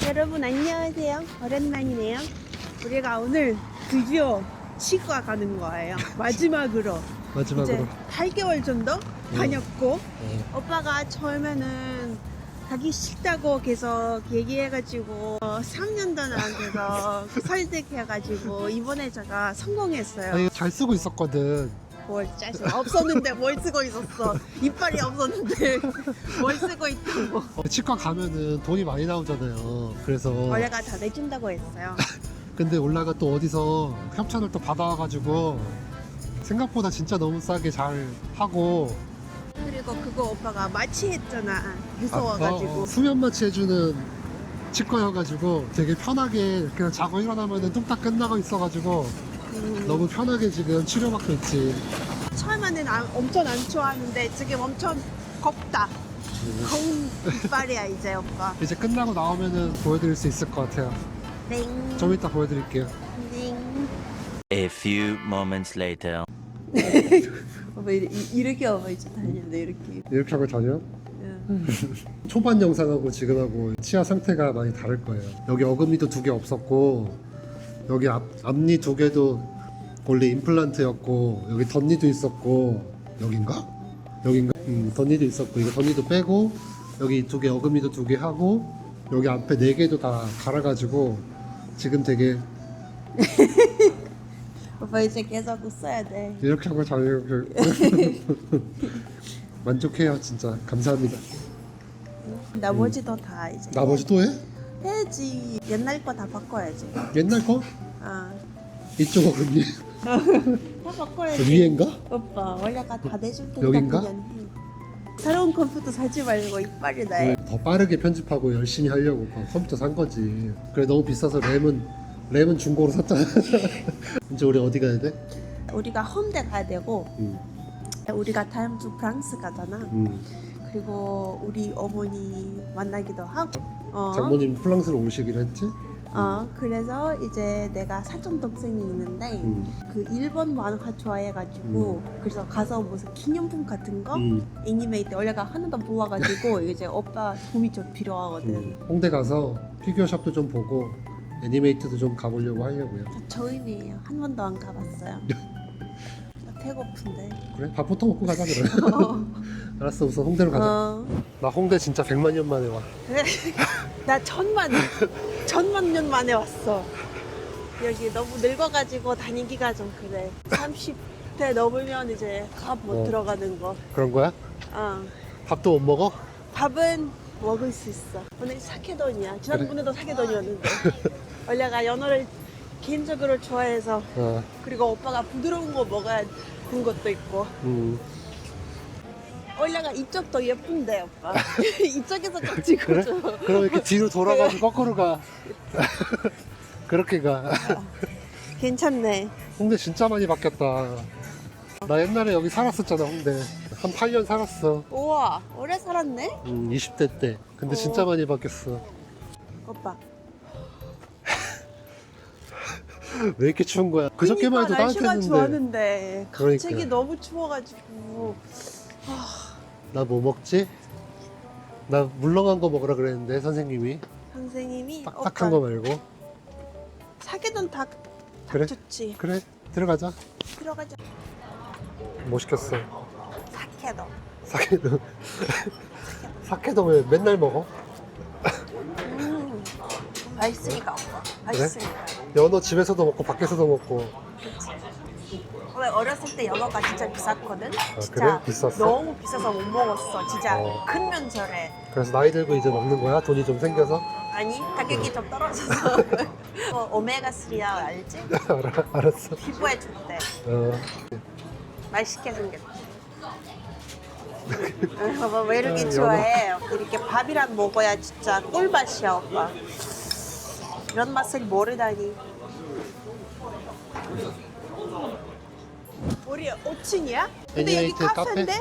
여러분 안녕하세요. 오랜만이네요. 우리가 오늘 드디어 치과 가는 거예요. 마지막으로. 이제 8개월 정도 다녔고 오빠가 처음에는 가기 싫다고 계속 얘기해가지고 3년 동안 계속 설득해가지고 이번에 제가 성공했어요. 아니, 잘 쓰고 있었거든. 뭘 짜증 없었는데 뭘 쓰고 있었어. 이빨이 없었는데 뭘 쓰고 있다고. 치과 가면은 돈이 많이 나오잖아요. 그래서 원래가 다 내준다고 했어요. 근데 올라가 또 어디서 협찬을 또 받아와가지고 생각보다 진짜 너무 싸게 잘 하고. 그리고 그거 오빠가 마취했잖아. 무서워가지고. 수면 마취 해주는 치과여가지고 되게 편하게 그냥 자고 일어나면은 뚝딱 끝나고 있어가지고 너무 편하게 지금 치료받고 있지. 처음에는 엄청 안 좋아하는데 지금 엄청 곱다. 고운 이빨이야 이제 오빠. 이제 끝나고 나오면은 보여드릴 수 있을 것 같아요. 땡. 좀 이따 보여드릴게요. 땡. A few moments later. 오빠 이렇게 오빠 이제 다니는데 이렇게. 이렇게 하고 다녀? 초반 영상하고 지금하고 치아 상태가 많이 다를 거예요. 여기 어금니도 2개 없었고 여기 앞니 2개도 원래 임플란트였고 여기 덧니도 있었고 여긴가? 덧니도 있었고 이거 덧니도 빼고 여기 2개 어금니도 2개 하고 여기 앞에 4개도 다 갈아가지고 지금 되게 오빠 이제 계속 웃어야 돼. 이렇게 하고 잘 만족해요. 진짜 감사합니다. 나머지도 다 이제. 나머지 또 해? 해야지. 옛날 거 다 바꿔야지. 옛날 거? 아. 이쪽 어금니 다 바꿔야지. 위엔가? 오빠 원래가 다 내줄 테니까 여긴가? 그냥 해. 새로운 컴퓨터 사지 말고 이빨이 나요. 더 빠르게 편집하고 열심히 하려고 컴퓨터 산 거지. 그래 너무 비싸서 램은 중고로 샀잖아. 이제 우리 어디 가야 돼? 우리가 홍대 가야 되고 우리가 다음 주 프랑스 가잖아. 그리고 우리 어머니 만나기도 하고. 장모님 프랑스로 오시기로 했지? 그래서 이제 내가 사촌 동생이 있는데 그 일본 만화 좋아해가지고 그래서 가서 무슨 기념품 같은 거 애니메이트 원래가 하나도 못 와가지고 이제 오빠 도움이 좀 필요하거든. 홍대 가서 피규어샵도 좀 보고 애니메이트도 좀 가보려고 하려고요. 저 처음이에요. 한 번도 안 가봤어요. 나 배고픈데. 그래? 밥부터 먹고 가자 그러면. 알았어, 우선 홍대로 가자. 나 홍대 진짜 100만 년 만에 와. 그래? 나 천만 년 만에 왔어. 여기 너무 늙어가지고 다니기가 좀 그래. 30대 넘으면 이제 밥 못 들어가는 거. 그런 거야? 밥도 못 먹어? 밥은 먹을 수 있어. 오늘 사케돈이야. 지난번에도 사케돈이었는데. 원래가 연어를 개인적으로 좋아해서. 그리고 오빠가 부드러운 거 먹어야 하는 것도 있고. 원래가 이쪽도 예쁜데 오빠. 이쪽에서 좀 찍어줘. 그래? 그럼 이렇게 뒤로 돌아가지고 거꾸로 가. 그렇게 가. 괜찮네. 홍대 진짜 많이 바뀌었다. 나 옛날에 여기 살았었잖아. 홍대 한 8년 살았어. 우와 오래 살았네. 20대 때. 근데 진짜 많이 바뀌었어. 오빠. 왜 이렇게 추운 거야? 그저께만 해도 날씨가 따뜻했는데. 좋았는데 갑자기 그러니까. 너무 추워가지고. 나 뭐 먹지? 나 물렁한 거 먹으라 그랬는데 선생님이. 선생님이 딱딱한 거 말고. 사계돈 다 그래? 좋지. 그래 들어가자. 들어가자. 뭐 시켰어? 사케돈. 사케도. 사케도 왜 맨날 먹어? 맛있으니까 오빠. 맛있으니까. 연어 집에서도 먹고 밖에서도 먹고. 원래 어렸을 때 연어가 진짜 비쌌거든. 그래? 진짜 비쌌어? 너무 비싸서 못 먹었어. 진짜 어. 큰 면절에. 그래서 나이 들고 이제 먹는 거야? 돈이 좀 생겨서? 아니 가격이 좀 떨어져서. 오메가3야 알지? 알았어. 피부에 좋대. 맛있게 생겼대. 봐봐 왜 이렇게 연어. 좋아해? 이렇게 밥이랑 먹어야 진짜 꿀맛이야 오빠. 이런 맛을 모르다니. 우리 5층이야? 근데 여기 애니메이트 카페인데?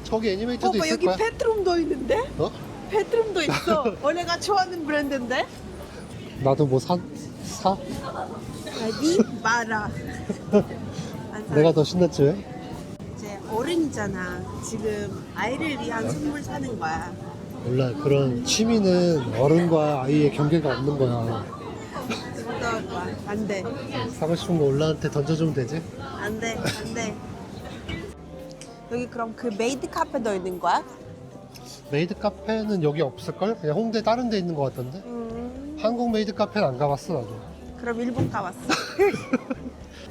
저기 애니메이트도 오빠 있을 여기 거야. 베드룸도 있는데? 어? 베드룸도 있어. 원래가 좋아하는 브랜드인데? 나도 뭐 사? 아니 마라. 안 사. 내가 더 신났지 왜? 이제 어른이잖아. 지금 아이를 위한 선물 사는 거야. 몰라 그런 취미는 어른과 아이의 경계가 없는 거야. 안돼 사고 싶은 거 올라한테 던져주면 되지? 안돼 안돼. 여기 그럼 그 메이드 카페도 있는 거야? 메이드 카페는 여기 없을걸? 그냥 홍대 다른 데 있는 거 같던데? 한국 메이드 카페는 안 가봤어 나도. 그럼 일본 가봤어?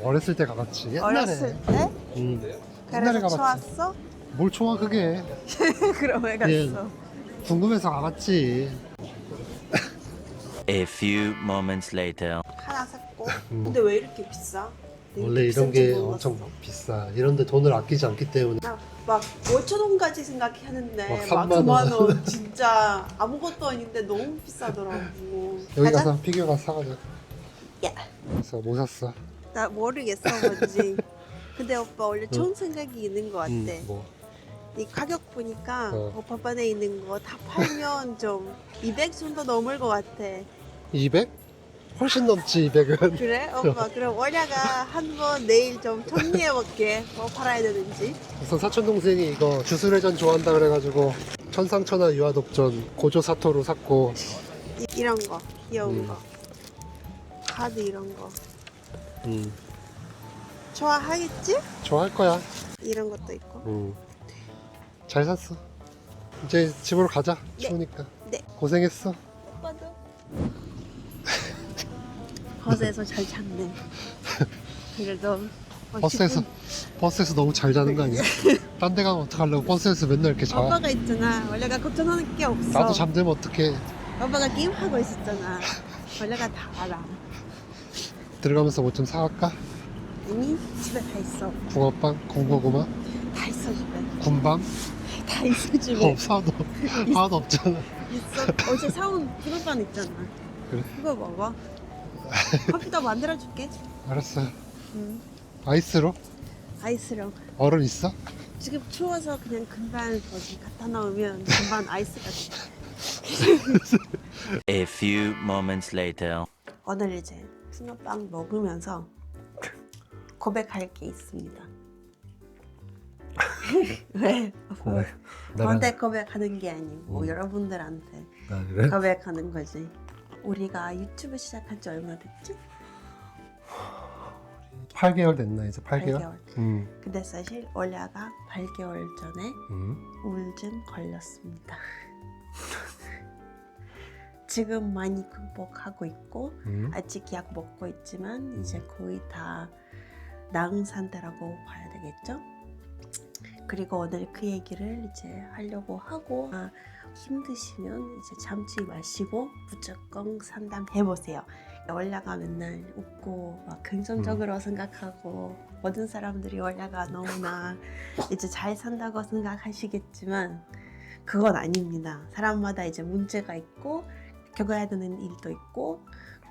어렸을 때 가봤지 옛날에. 어렸을 때? 옛날에 그래서 가봤지. 좋았어? 뭘 좋아 그게. 그럼 왜 갔어? 예. 궁금해서 가봤지. A few moments later. 하나 샀고. 근데 왜 이렇게 비싸? 원래 이런 게 엄청 비싸. 이런데 돈을 아끼지 않기 때문에. 막 5천 원까지 생각했는데 막 막 3만 9만 원. 원 진짜 아무것도 아닌데 너무 비싸더라고. 여기 가자? 가서 피규어 가서 사가자. 야, 그래서 뭐 샀어? 나 모르겠어 뭔지. 근데 오빠 원래 좋은 생각이 있는 것 같아. 뭐 이 가격 보니까 어. 오빠 반에 있는 거 다 팔면 좀 200 정도 넘을 것 같아. 200? 훨씬 넘지 200은. 그래? 오빠 그럼 월야가 한번 내일 좀 정리해볼게. 뭐 팔아야 되는지. 우선 사촌 동생이 이거 주술회전 좋아한다 그래가지고 천상천하 유아독전 고조 사토로 샀고. 이런 거 귀여운 거. 카드 이런 거. 좋아하겠지? 좋아할 거야. 이런 것도 있고. 잘 샀어. 이제 집으로 가자. 네. 추우니까. 네. 고생했어. 오빠도. 버스에서 잘 잤네. 그래도 버스에서 너무 잘 자는 거 아니야? 딴 데 가면 어떡하려고 버스에서 맨날 이렇게 자. 오빠가 있잖아. 원래가 걱정하는 게 없어. 나도 잠들면 어떡해. 오빠가 게임하고 있었잖아. 원래가 다 알아. 들어가면서 뭐 좀 사갈까? 이미 집에 다 있어. 붕어빵, 군고구마, 다 있어 집에. 군밤? 다 있어 집에. 없어도 하나도 없잖아. 있어. 어제 사온 붕어빵 있잖아. 그래. 그거 먹어. 커피도 만들어줄게. 알았어. 응. 아이스로? 아이스로. 얼음 있어? 지금 추워서 그냥 금방 거기 갖다 놓으면 금방 아이스가 돼. A few moments later. 오늘 이제 붕어빵 먹으면서 고백할 게 있습니다. 왜? 너한테 고백하는 게 아니고 여러분들한테 아 그래? 고백하는 거지. 우리가 유튜브 시작한 지 얼마 됐지? 8개월 됐나 이제 8개월? 8개월. 근데 사실 올야가 8개월 전에 우울증 걸렸습니다. 지금 많이 극복하고 있고 아직 약 먹고 있지만 이제 거의 다 나은 상태라고 봐야 되겠죠? 그리고 오늘 그 얘기를 이제 하려고 하고 힘드시면 이제 참지 마시고 무조건 상담해보세요. 올야가 맨날 웃고 막 긍정적으로 생각하고 모든 사람들이 올야가 너무나 이제 잘 산다고 생각하시겠지만 그건 아닙니다. 사람마다 이제 문제가 있고 겪어야 되는 일도 있고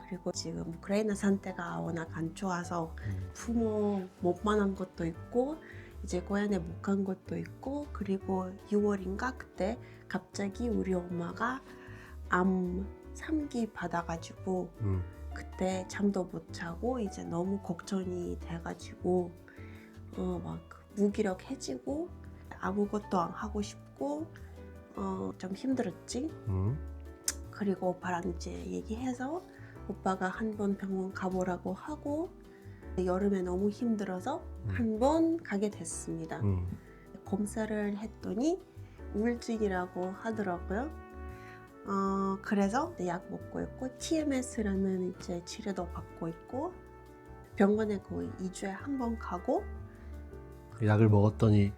그리고 지금 우크라이나 상태가 워낙 안 좋아서 부모 못 만난 것도 있고 이제 고향에 못 간 것도 있고 그리고 6월인가 그때 갑자기 우리 엄마가 암 3기 받아가지고 그때 잠도 못 자고 이제 너무 걱정이 돼가지고 막 무기력해지고 아무것도 안 하고 싶고 좀 힘들었지. 그리고 오빠랑 이제 얘기해서 오빠가 한번 병원 가보라고 하고 여름에 너무 힘들어서 한번 가게 됐습니다. 검사를 했더니 우울증이라고 하더라고요. 그래서 약 먹고 있고 TMS라는 이제 치료도 받고 있고 병원에 거의 2주에 한 번 가고. 약을 먹었더니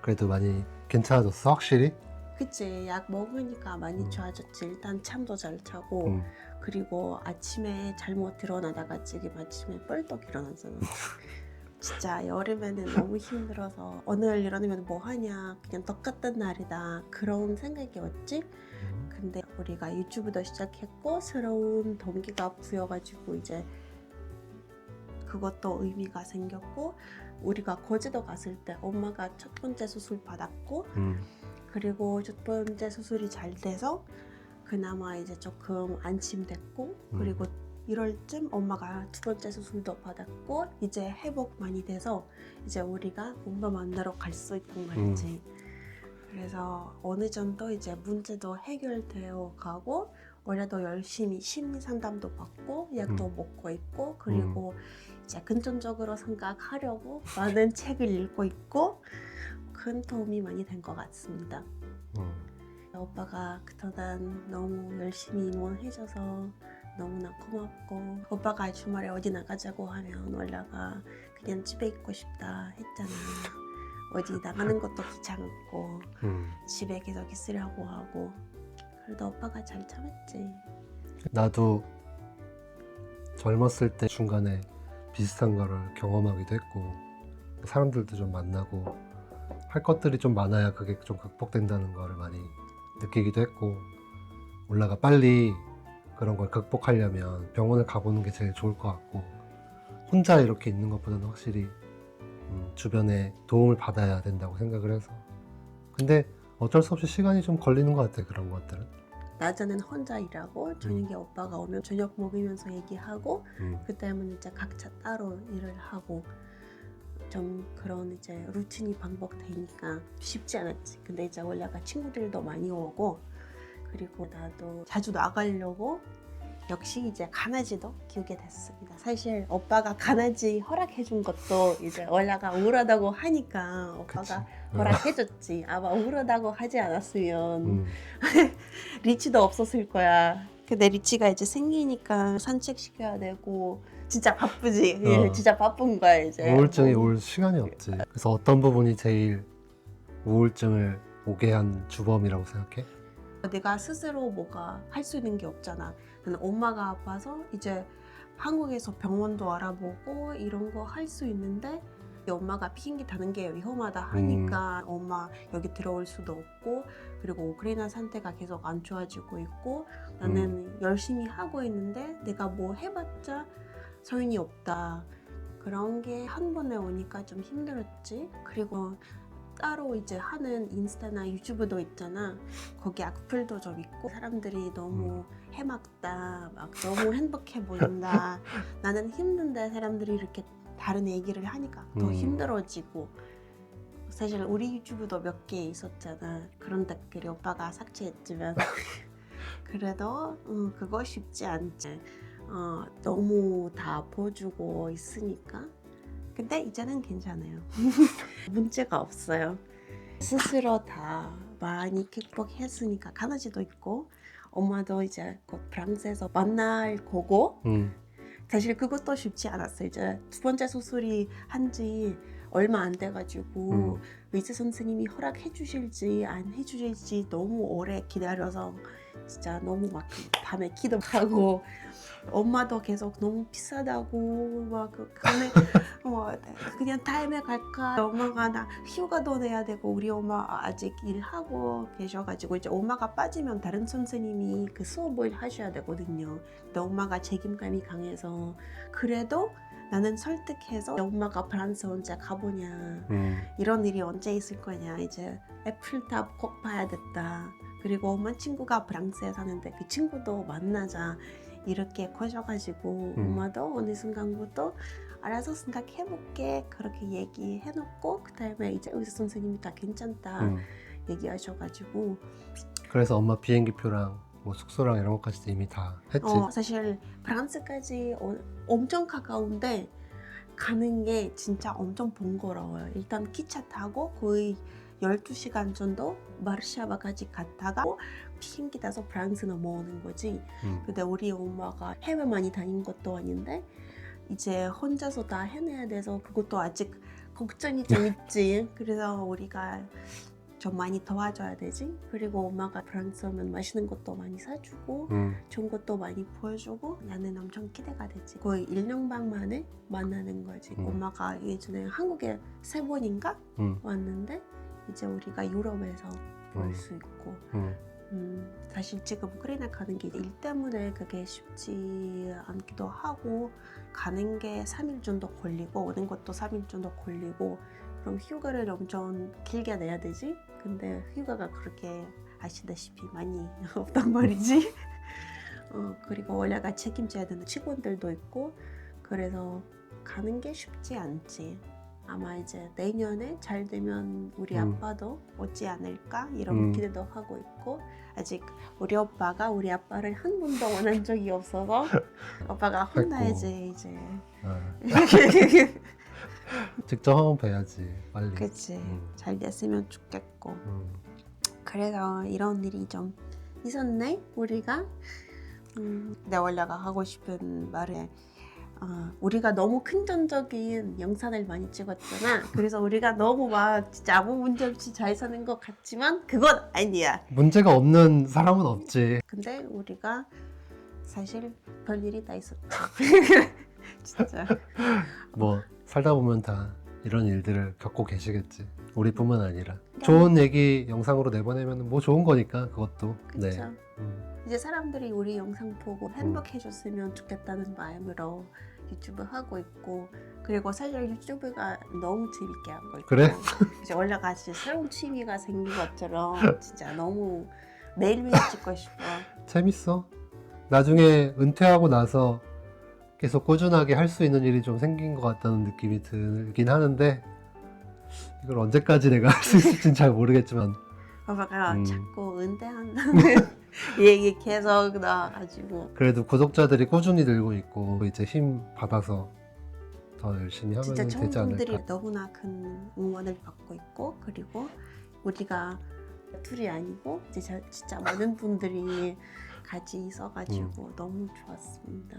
그래도 많이 괜찮아졌어 확실히? 그치, 약 먹으니까 많이 좋아졌지. 일단 잠도 잘 자고 그리고 아침에 잘못 일어나다가 지금 아침에 뻘떡 일어나잖아. 진짜 여름에는 너무 힘들어서 오늘 일어나면 뭐 하냐 그냥 똑같은 날이다 그런 생각이 왔지. 근데 우리가 유튜브도 시작했고 새로운 동기가 부여가지고 이제 그것도 의미가 생겼고 우리가 거제도 갔을 때 엄마가 첫 번째 수술 받았고 그리고 첫 번째 수술이 잘 돼서 그나마 이제 조금 안심됐고 그리고 1월쯤 엄마가 두 번째 수술도 받았고 이제 회복 많이 돼서 이제 우리가 엄마 만나러 갈 수 있단 말이지. 그래서 어느 정도 이제 문제도 해결되어 가고 올해도 열심히 심리 상담도 받고 약도 먹고 있고 그리고 이제 긍정적으로 생각하려고 많은 책을 읽고 있고 큰 도움이 많이 된 것 같습니다. 오빠가 그동안 너무 열심히 응원해줘서 너무나 고맙고 오빠가 주말에 어디 나가자고 하면 올라가 그냥 집에 있고 싶다 했잖아. 어디 나가는 것도 귀찮고 집에 계속 있으려고 하고 그래도 오빠가 잘 참았지. 나도 젊었을 때 중간에 비슷한 거를 경험하기도 했고 사람들도 좀 만나고 할 것들이 좀 많아야 그게 좀 극복된다는 거를 많이 느끼기도 했고 올라가 빨리 그런 걸 극복하려면 병원을 가보는 게 제일 좋을 것 같고 혼자 이렇게 있는 것보다는 확실히 주변에 도움을 받아야 된다고 생각을 해서 근데 어쩔 수 없이 시간이 좀 걸리는 것 같아 그런 것들은. 낮에는 혼자 일하고 저녁에 오빠가 오면 저녁 먹으면서 얘기하고 그다음은 이제 각자 따로 일을 하고 좀 그런 이제 루틴이 반복되니까 쉽지 않았지. 근데 이제 올라가 친구들도 많이 오고 그리고 나도 자주 나가려고 역시 이제 강아지도 키우게 됐습니다. 사실 오빠가 강아지 허락해준 것도 이제 올라가 우울하다고 하니까 오빠가 허락해줬지. 아마 우울하다고 하지 않았으면 리치도 없었을 거야. 근데 리치가 이제 생기니까 산책시켜야 되고 진짜 바쁘지. 진짜 바쁜 거야 이제. 우울증이 올 시간이 없지. 그래서 어떤 부분이 제일 우울증을 오게 한 주범이라고 생각해? 내가 스스로 뭐가 할 수 있는 게 없잖아. 나는 엄마가 아파서 이제 한국에서 병원도 알아보고 이런 거 할 수 있는데 엄마가 비행기 타는 게 위험하다 하니까 엄마 여기 들어올 수도 없고 그리고 우크라이나 상태가 계속 안 좋아지고 있고 나는 열심히 하고 있는데 내가 뭐 해봤자 소용이 없다. 그런 게 한 번에 오니까 좀 힘들었지. 그리고 따로 이제 하는 인스타나 유튜브도 있잖아. 거기 악플도 좀 있고 사람들이 너무 해맑다, 막 너무 행복해 보인다. 나는 힘든데 사람들이 이렇게 다른 얘기를 하니까 더 힘들어지고 사실 우리 유튜브도 몇 개 있었잖아. 그런 댓글이 오빠가 삭제했지만 그래도 그거 쉽지 않지. 너무 다 보여주고 있으니까 근데 이제는 괜찮아요. 문제가 없어요. 스스로 다 많이 극복했으니까 강아지도 있고 엄마도 이제 곧 프랑스에서 만날 거고 사실 그것도 쉽지 않았어요. 이제 두 번째 수술이 한지 얼마 안 돼가지고 의사 선생님이 허락해 주실지 안 해주실지 너무 오래 기다려서 진짜 너무 막 밤에 기도하고 엄마도 계속 너무 비싸다고 막 그냥 다음에 갈까 엄마가 나 휴가도 내야 되고 우리 엄마 아직 일하고 계셔가지고 이제 엄마가 빠지면 다른 선생님이 그 수업을 하셔야 되거든요. 근데 엄마가 책임감이 강해서 그래도 나는 설득해서 엄마가 프랑스 언제 가보냐 이런 일이 언제 있을 거냐 이제 애플탑 꼭 봐야겠다. 그리고 엄마 친구가 프랑스에 사는데 그 친구도 만나자 이렇게 커져가지고 엄마도 어느 순간부터 알아서 생각해볼게 그렇게 얘기해놓고 그 다음에 이제 의사 선생님이 다 괜찮다 얘기하셔가지고 그래서 엄마 비행기표랑 뭐 숙소랑 이런 것까지도 이미 다 했지. 사실 프랑스까지 엄청 가까운데 가는 게 진짜 엄청 번거로워요. 일단 기차 타고 거의 12시간 정도 와르샤바까지 갔다가 비행기 타서 프랑스 넘어오는 거지. 근데 우리 엄마가 해외 많이 다닌 것도 아닌데 이제 혼자서 다 해내야 돼서 그것도 아직 걱정이 좀 있지. 그래서 우리가 좀 많이 도와줘야 되지. 그리고 엄마가 프랑스 오면 맛있는 것도 많이 사주고 좋은 것도 많이 보여주고 나는 엄청 기대가 되지. 거의 1년 반 만에 만나는 거지. 엄마가 예전에 한국에 3번인가 왔는데 이제 우리가 유럽에서 볼 수 있고 사실 지금 우크라이나 가는 게 일 때문에 그게 쉽지 않기도 하고 가는 게 3일 정도 걸리고 오는 것도 3일 정도 걸리고 그럼 휴가를 엄청 길게 내야 되지? 근데 휴가가 그렇게 아시다시피 많이 없단 말이지. 그리고 원래가 책임져야 되는 직원들도 있고 그래서 가는 게 쉽지 않지. 아마 이제 내년에 잘 되면 우리 음. 아빠도 오지 않을까 이런 음. 기대도 하고 있고 아직 우리 오빠가 우리 아빠를 한 번도 원한 적이 없어서 오빠가 혼나야지 이제. 아, 직접 한번 뵈야지 빨리. 그치 잘 됐으면 좋겠고 음. 그래서 이런 일이 좀 있었네 우리가. 내 원래가 하고 싶은 말에 우리가 너무 큰전적인 영상을 많이 찍었잖아. 그래서 우리가 너무 막 진짜 아무 문제 없이 잘 사는 것 같지만 그건 아니야. 문제가 없는 사람은 없지. 근데 우리가 사실 별일이 다 있었지. 진짜. 뭐 살다 보면 다 이런 일들을 겪고 계시겠지. 우리뿐만 아니라. 좋은 얘기 영상으로 내보내면 뭐 좋은 거니까 그것도. 그쵸. 네. 이제 사람들이 우리 영상 보고 행복해졌으면 좋겠다는 마음으로 유튜브 하고 있고 그리고 사실 유튜브가 너무 재밌게 하고 있고 그래? 이제 올라가 진짜 새로운 취미가 생긴 것처럼 진짜 너무 매일매일 찍고 싶어. 재밌어. 나중에 은퇴하고 나서 계속 꾸준하게 할 수 있는 일이 좀 생긴 것 같다는 느낌이 들긴 하는데 이걸 언제까지 내가 할 수 있을지는 잘 모르겠지만 오빠가 자꾸 은퇴한다는 얘기 계속 나와가지고 그래도 구독자들이 꾸준히 늘고 있고 이제 힘 받아서 더 열심히 하면 진짜 되지 청중들이 않을까. 너무나 큰 응원을 받고 있고 그리고 우리가 둘이 아니고 이제 진짜 많은 분들이 같이 있어가지고 너무 좋았습니다.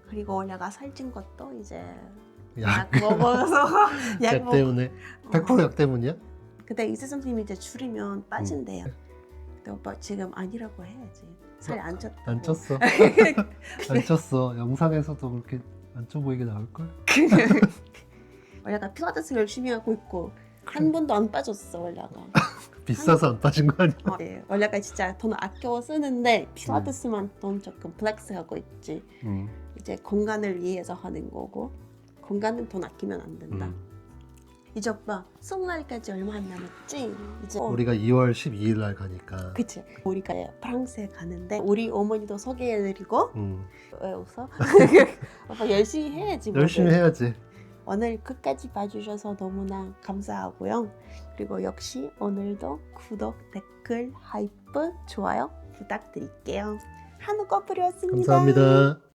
그리고 원래가 살찐 것도 이제 약 먹어서 약 때문에 100% 약 때문이야? 근데 의사 선생님이 이제 줄이면 빠진대요. 근데 오빠 지금 아니라고 해야지. 살 안 쪘다고. 안 쪘어. 안 쪘어. 영상에서도 그렇게 안 쪄 보이게 나올걸? 원래가 필라테스 열심히 하고 있고 한 번도 안 빠졌어 원래가. 비싸서 안 빠진 거 아니야? 네, 원래가 진짜 돈 아껴 쓰는데 필라테스만 돈 조금 플렉스하고 있지. 이제 건강을 위해서 하는 거고 건강은 돈 아끼면 안 된다. 이제 오빠 설날까지 얼마 안 남았지? 이제 우리가 2월 12일 날 가니까. 그치. 우리가 프랑스에 가는데 우리 어머니도 소개해드리고 왜 웃어? 오빠 열심히 해야지. 열심히 뭐든. 해야지. 오늘 끝까지 봐주셔서 너무나 감사하고요. 그리고 역시 오늘도 구독, 댓글, 하이프, 좋아요 부탁드릴게요. 한우 커플이었습니다. 감사합니다.